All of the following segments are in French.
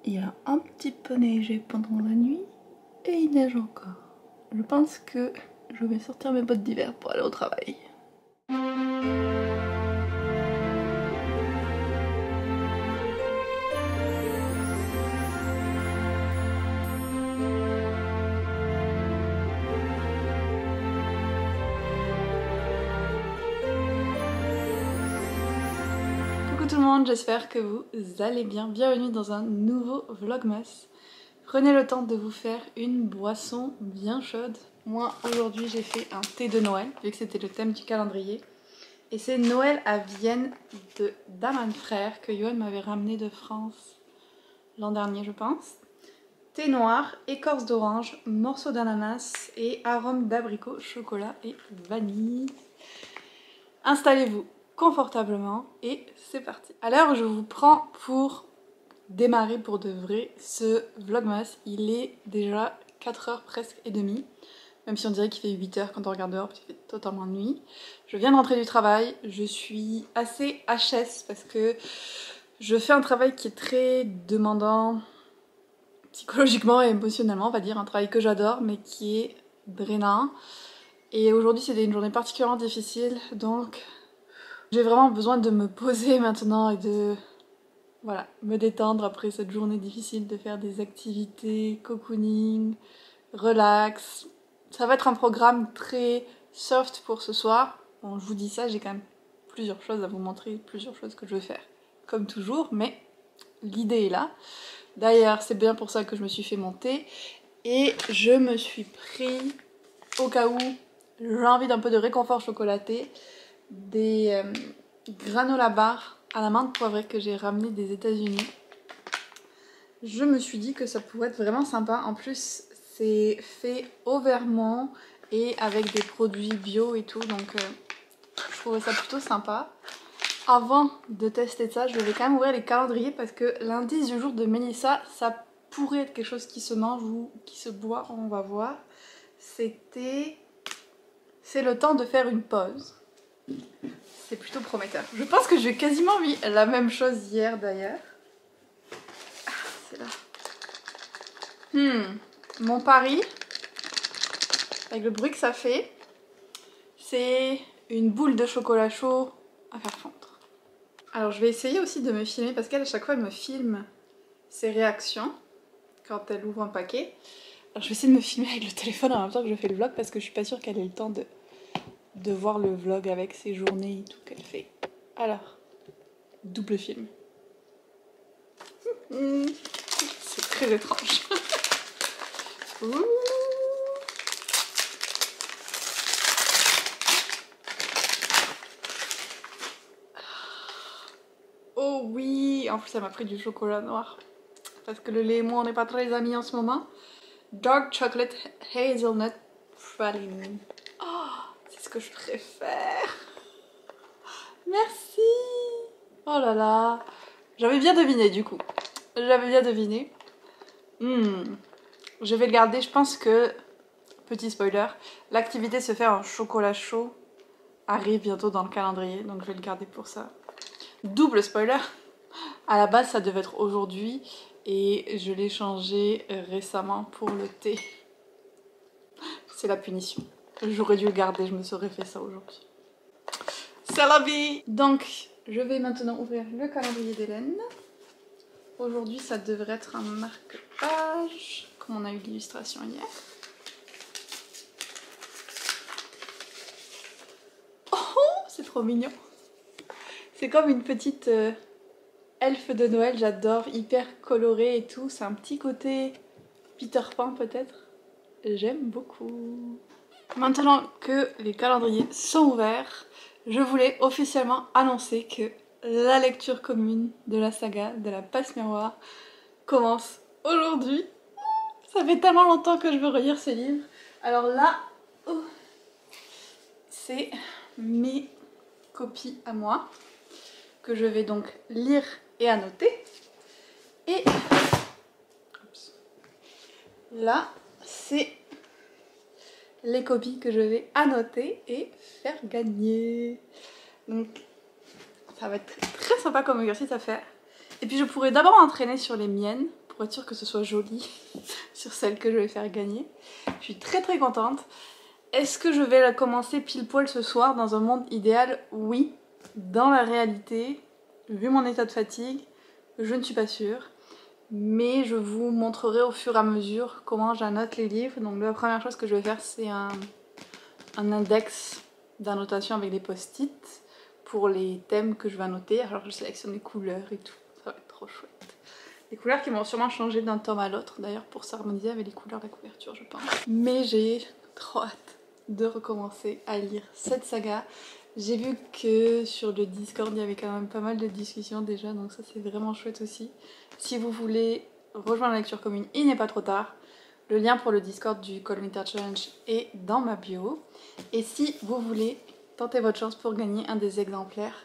Il a un petit peu neigé pendant la nuit et il neige encore. Je pense que je vais sortir mes bottes d'hiver pour aller au travail. Coucou tout le monde, j'espère que vous allez bien. Bienvenue dans un nouveau vlogmas. Prenez le temps de vous faire une boisson bien chaude. Moi aujourd'hui j'ai fait un thé de Noël vu que c'était le thème du calendrier. Et c'est Noël à Vienne de d'Aman Frères que Johan m'avait ramené de France l'an dernier je pense. Thé noir, écorce d'orange, morceaux d'ananas et arôme d'abricot, chocolat et vanille. Installez-vous confortablement et c'est parti. Alors je vous prends pour démarrer pour de vrai ce vlogmas. Il est déjà 4h presque et demie, même si on dirait qu'il fait 8h quand on regarde dehors parce qu'il fait totalement nuit. Je viens de rentrer du travail, je suis assez HS parce que je fais un travail qui est très demandant psychologiquement et émotionnellement, on va dire, un travail que j'adore mais qui est drainant. Et aujourd'hui c'était une journée particulièrement difficile, donc j'ai vraiment besoin de me poser maintenant et de voilà, me détendre après cette journée difficile, de faire des activités, cocooning, relax. Ça va être un programme très soft pour ce soir. Bon, je vous dis ça, j'ai quand même plusieurs choses à vous montrer, plusieurs choses que je vais faire, comme toujours, mais l'idée est là. D'ailleurs, c'est bien pour ça que je me suis fait mon thé et je me suis pris, au cas où j'ai envie d'un peu de réconfort chocolaté, des granola bars à la menthe poivrée que j'ai ramené des États-Unis. Je me suis dit que ça pourrait être vraiment sympa. En plus, c'est fait au Vermont et avec des produits bio et tout, donc je trouvais ça plutôt sympa. Avant de tester ça, je vais quand même ouvrir les calendriers parce que l'indice du jour de Mélissa, ça pourrait être quelque chose qui se mange ou qui se boit, on va voir. C'est le temps de faire une pause. C'est plutôt prometteur. Je pense que j'ai quasiment mis la même chose hier d'ailleurs. Ah, c'est là. Mon pari, avec le bruit que ça fait, c'est une boule de chocolat chaud à faire fondre. Alors je vais essayer aussi de me filmer parce qu'elle à chaque fois elle me filme ses réactions quand elle ouvre un paquet. Alors je vais essayer de me filmer avec le téléphone en même temps que je fais le vlog parce que je suis pas sûre qu'elle ait le temps de voir le vlog avec ses journées et tout qu'elle fait. Alors, double film. C'est très étrange. Ouh. Oh oui, en plus ça m'a pris du chocolat noir. Parce que le lait et moi on n'est pas très amis en ce moment. Dark Chocolate Hazelnut Praline. Oh, c'est ce que je préfère. Merci. Oh là là. J'avais bien deviné du coup. J'avais bien deviné. Je vais le garder, je pense que, petit spoiler, l'activité se fait en chocolat chaud arrive bientôt dans le calendrier, donc je vais le garder pour ça. Double spoiler, à la base ça devait être aujourd'hui et je l'ai changé récemment pour le thé. C'est la punition. J'aurais dû le garder, je me serais fait ça aujourd'hui. C'est la vie! Donc, je vais maintenant ouvrir le calendrier d'Hélène. Aujourd'hui, ça devrait être un marque-page, comme on a eu l'illustration hier. Oh, c'est trop mignon! C'est comme une petite elfe de Noël, j'adore, hyper colorée et tout. C'est un petit côté Peter Pan peut-être. J'aime beaucoup. Maintenant que les calendriers sont ouverts, je voulais officiellement annoncer que la lecture commune de la saga de la passe miroir commence aujourd'hui. Ça fait tellement longtemps que je veux relire ce livre. Alors là, c'est mes copies à moi que je vais donc lire et annoter. Et là, c'est les copies que je vais annoter et faire gagner. Donc ça va être très sympa comme exercice à faire. Et puis je pourrais d'abord m'entraîner sur les miennes pour être sûre que ce soit joli sur celles que je vais faire gagner. Je suis très contente. Est-ce que je vais la commencer pile poil ce soir dans un monde idéal? Oui. Dans la réalité, vu mon état de fatigue, je ne suis pas sûre. Mais je vous montrerai au fur et à mesure comment j'annote les livres. Donc la première chose que je vais faire, c'est un index d'annotation avec des post-it pour les thèmes que je vais annoter. Alors je sélectionne les couleurs et tout, ça va être trop chouette. Les couleurs qui vont sûrement changer d'un tome à l'autre d'ailleurs pour s'harmoniser avec les couleurs de la couverture je pense. Mais j'ai trop hâte de recommencer à lire cette saga. J'ai vu que sur le Discord il y avait quand même pas mal de discussions déjà, donc ça c'est vraiment chouette aussi. Si vous voulez rejoindre la lecture commune, il n'est pas trop tard. Le lien pour le Discord du Cold Winter Challenge est dans ma bio. Et si vous voulez tenter votre chance pour gagner un des exemplaires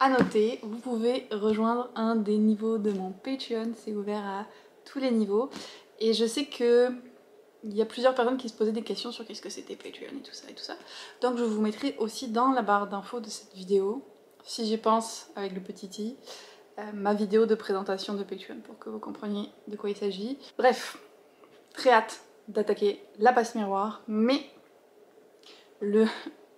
à noter, vous pouvez rejoindre un des niveaux de mon Patreon. C'est ouvert à tous les niveaux. Et je sais que il y a plusieurs personnes qui se posaient des questions sur qu'est-ce que c'était Patreon et tout ça. Donc je vous mettrai aussi dans la barre d'infos de cette vidéo, si j'y pense avec le petit i, ma vidéo de présentation de Patreon pour que vous compreniez de quoi il s'agit. Bref, très hâte d'attaquer la passe miroir, mais le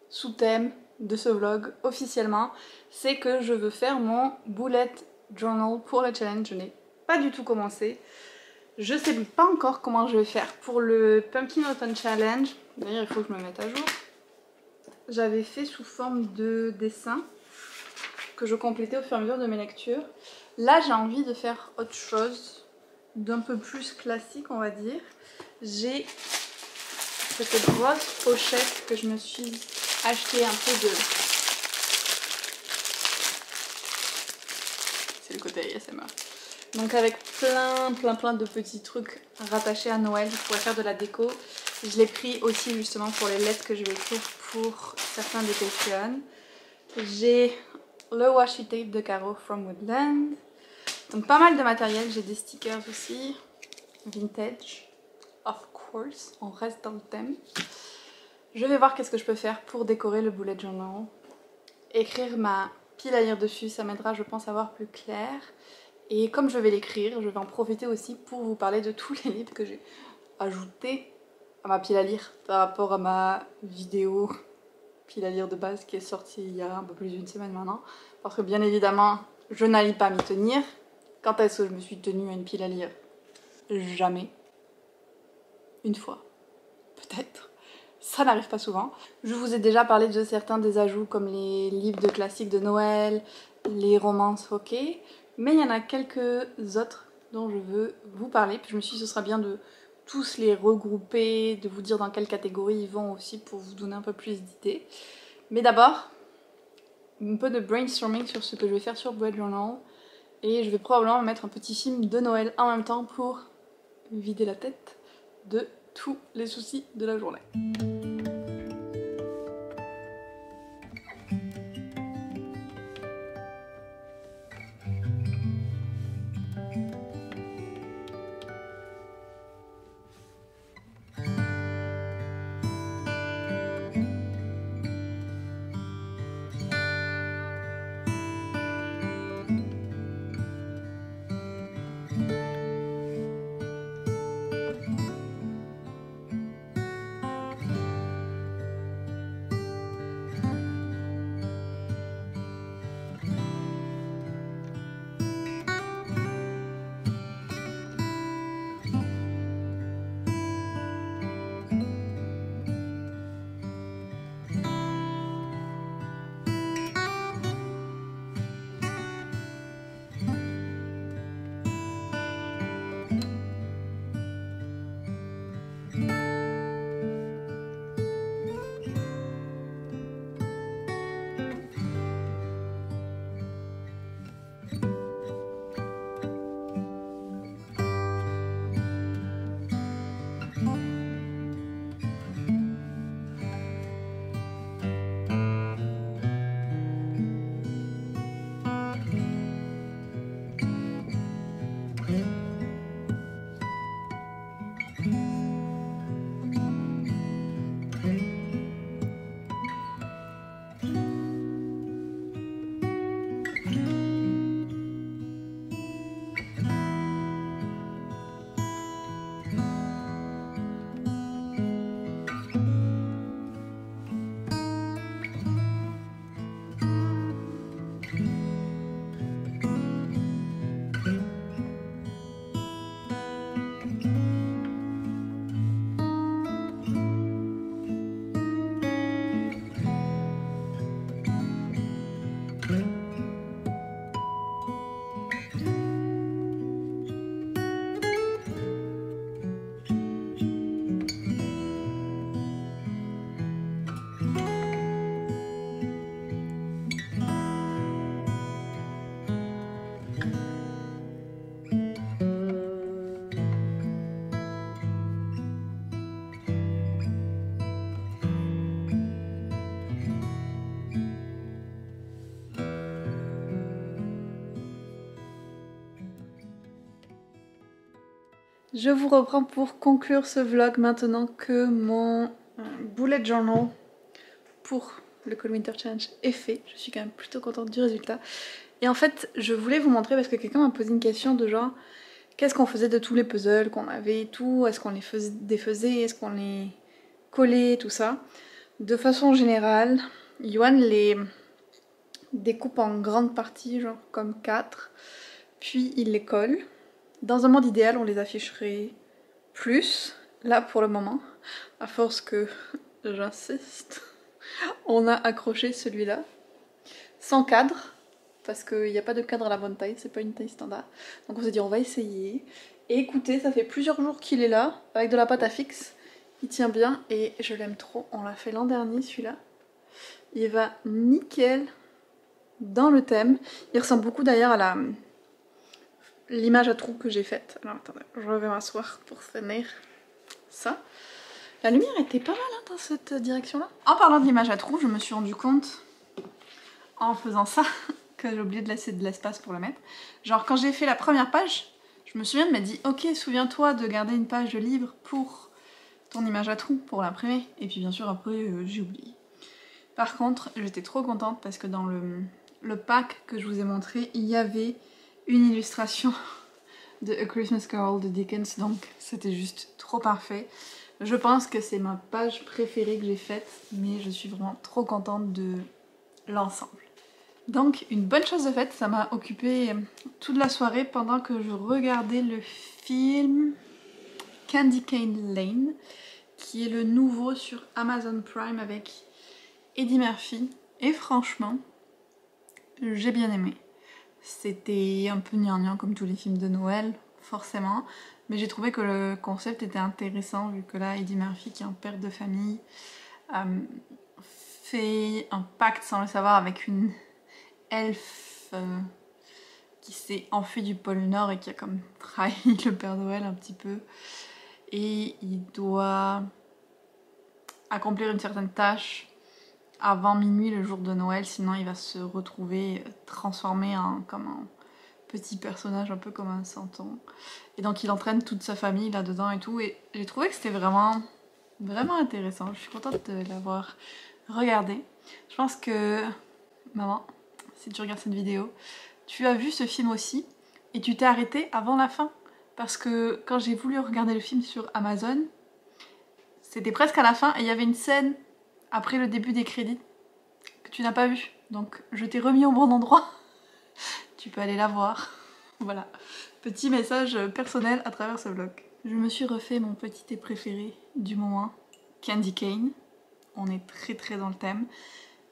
sous-thème de ce vlog officiellement, c'est que je veux faire mon bullet journal pour le challenge. Je n'ai pas du tout commencé. Je sais pas encore comment je vais faire pour le Pumpkin Autumn Challenge. D'ailleurs, il faut que je me mette à jour. J'avais fait sous forme de dessin que je complétais au fur et à mesure de mes lectures. Là, j'ai envie de faire autre chose, d'un peu plus classique, on va dire. J'ai cette grosse pochette que je me suis acheté un peu de... C'est le côté ASMR. Donc avec plein de petits trucs rattachés à Noël pour faire de la déco. Je l'ai pris aussi justement pour les lettres que je vais écrire pour certains des Patreons. J'ai le washi tape de Caro from Woodland. Donc pas mal de matériel, j'ai des stickers aussi. Vintage, of course, on reste dans le thème. Je vais voir qu'est-ce que je peux faire pour décorer le bullet journal. Écrire ma pile à lire dessus, ça m'aidera je pense à voir plus clair. Et comme je vais l'écrire, je vais en profiter aussi pour vous parler de tous les livres que j'ai ajoutés à ma pile à lire par rapport à ma vidéo pile à lire de base qui est sortie il y a un peu plus d'une semaine maintenant. Parce que bien évidemment, je n'allais pas m'y tenir. Quand est-ce que je me suis tenue à une pile à lire? Jamais. Une fois. Peut-être. Ça n'arrive pas souvent. Je vous ai déjà parlé de certains des ajouts comme les livres de classiques de Noël, les romances hockey. Mais il y en a quelques autres dont je veux vous parler. Puis je me suis dit que ce sera bien de tous les regrouper, de vous dire dans quelle catégorie ils vont aussi pour vous donner un peu plus d'idées. Mais d'abord, un peu de brainstorming sur ce que je vais faire sur Bullet Journal. Et je vais probablement mettre un petit film de Noël en même temps pour vider la tête de tous les soucis de la journée. Je vous reprends pour conclure ce vlog maintenant que mon bullet journal pour le Cold Winter Challenge est fait. Je suis quand même plutôt contente du résultat. Et en fait, je voulais vous montrer parce que quelqu'un m'a posé une question de genre qu'est-ce qu'on faisait de tous les puzzles qu'on avait et tout, est-ce qu'on les défaisait, est-ce qu'on les collait, tout ça. De façon générale, Yoann les découpe en grandes parties, genre comme 4, puis il les colle. Dans un monde idéal, on les afficherait plus. Là, pour le moment, à force que j'insiste, on a accroché celui-là sans cadre, parce qu'il n'y a pas de cadre à la bonne taille, c'est pas une taille standard. Donc on s'est dit on va essayer. Et écoutez, ça fait plusieurs jours qu'il est là, avec de la pâte à fixe. Il tient bien et je l'aime trop. On l'a fait l'an dernier celui-là. Il va nickel dans le thème. Il ressemble beaucoup d'ailleurs à l'image à trous que j'ai faite. Alors attendez, je vais m'asseoir pour finir ça. La lumière était pas mal hein, dans cette direction-là. En parlant de l'image à trous, je me suis rendu compte en faisant ça que j'ai oublié de laisser de l'espace pour le mettre. Genre quand j'ai fait la première page, je me souviens de m'être dit ok, souviens-toi de garder une page de livre pour ton image à trous pour l'imprimer. Et puis bien sûr après j'ai oublié. Par contre, j'étais trop contente parce que dans le pack que je vous ai montré, il y avait une illustration de A Christmas Carol de Dickens, donc c'était juste trop parfait. Je pense que c'est ma page préférée que j'ai faite, mais je suis vraiment trop contente de l'ensemble. Donc une bonne chose de faite, ça m'a occupé toute la soirée pendant que je regardais le film Candy Cane Lane, qui est le nouveau sur Amazon Prime avec Eddie Murphy, et franchement, j'ai bien aimé. C'était un peu gnangnan comme tous les films de Noël, forcément, mais j'ai trouvé que le concept était intéressant vu que là, Eddie Murphy, qui est un père de famille, fait un pacte sans le savoir avec une elfe qui s'est enfuie du pôle Nord et qui a comme trahi le Père Noël un petit peu. Et il doit accomplir une certaine tâche avant minuit le jour de Noël, sinon il va se retrouver transformé comme un petit personnage, un peu comme un santon. Et donc il entraîne toute sa famille là-dedans et tout, et j'ai trouvé que c'était vraiment intéressant. Je suis contente de l'avoir regardé. Je pense que, maman, si tu regardes cette vidéo, tu as vu ce film aussi, et tu t'es arrêtée avant la fin. Parce que quand j'ai voulu regarder le film sur Amazon, c'était presque à la fin, et il y avait une scène après le début des crédits que tu n'as pas vu. Donc je t'ai remis au bon endroit. Tu peux aller la voir. Voilà. Petit message personnel à travers ce vlog. Je me suis refait mon petit thé préféré du moment, Candy Cane. On est très dans le thème.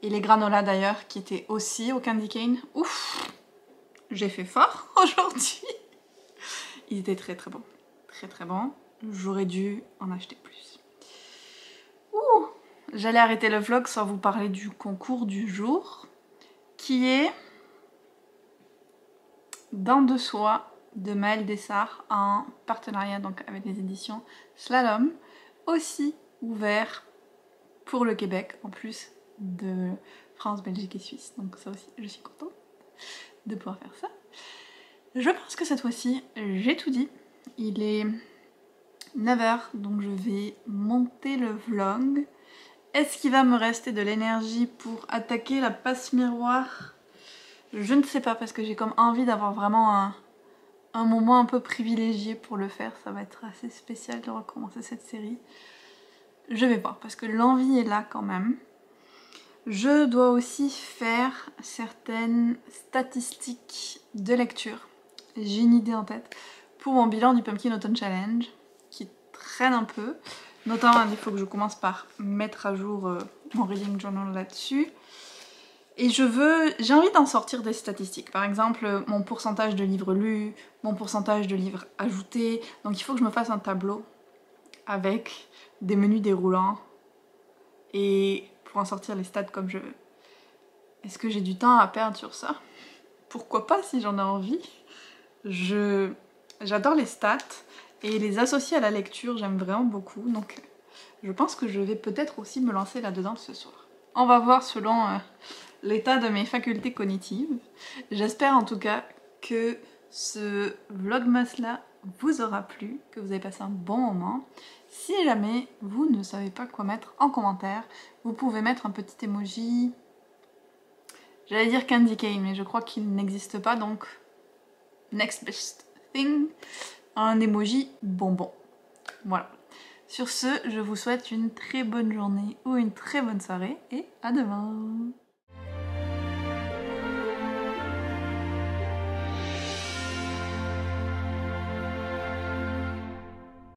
Et les granolas d'ailleurs qui étaient aussi au Candy Cane. Ouf! J'ai fait fort aujourd'hui. Ils étaient très bons. Très bons. J'aurais dû en acheter plus. Ouh! J'allais arrêter le vlog sans vous parler du concours du jour, qui est Dents de soie de Maëlle Dessart en partenariat donc avec les éditions Slalom, aussi ouvert pour le Québec en plus de France, Belgique et Suisse. Donc ça aussi, je suis contente de pouvoir faire ça. Je pense que cette fois-ci, j'ai tout dit. Il est 9h, donc je vais monter le vlog. Est-ce qu'il va me rester de l'énergie pour attaquer la passe miroir? Je ne sais pas, parce que j'ai comme envie d'avoir vraiment un moment un peu privilégié pour le faire. Ça va être assez spécial de recommencer cette série. Je vais voir, parce que l'envie est là quand même. Je dois aussi faire certaines statistiques de lecture. J'ai une idée en tête pour mon bilan du Pumpkin Autumn Challenge, qui traîne un peu. Notamment, il faut que je commence par mettre à jour mon reading journal là-dessus. Et j'ai envie d'en sortir des statistiques. Par exemple, mon pourcentage de livres lus, mon pourcentage de livres ajoutés. Donc il faut que je me fasse un tableau avec des menus déroulants. Et pour en sortir les stats comme je veux. Est-ce que j'ai du temps à perdre sur ça? Pourquoi pas si j'en ai envie. J'adore les stats. Et les associer à la lecture, j'aime vraiment beaucoup. Donc je pense que je vais peut-être aussi me lancer là-dedans ce soir. On va voir selon l'état de mes facultés cognitives. J'espère en tout cas que ce vlogmas là vous aura plu, que vous avez passé un bon moment. Si jamais vous ne savez pas quoi mettre en commentaire, vous pouvez mettre un petit emoji. J'allais dire candy cane, mais je crois qu'il n'existe pas, donc next best thing, un emoji bonbon. Voilà. Sur ce, je vous souhaite une très bonne journée ou une très bonne soirée et à demain.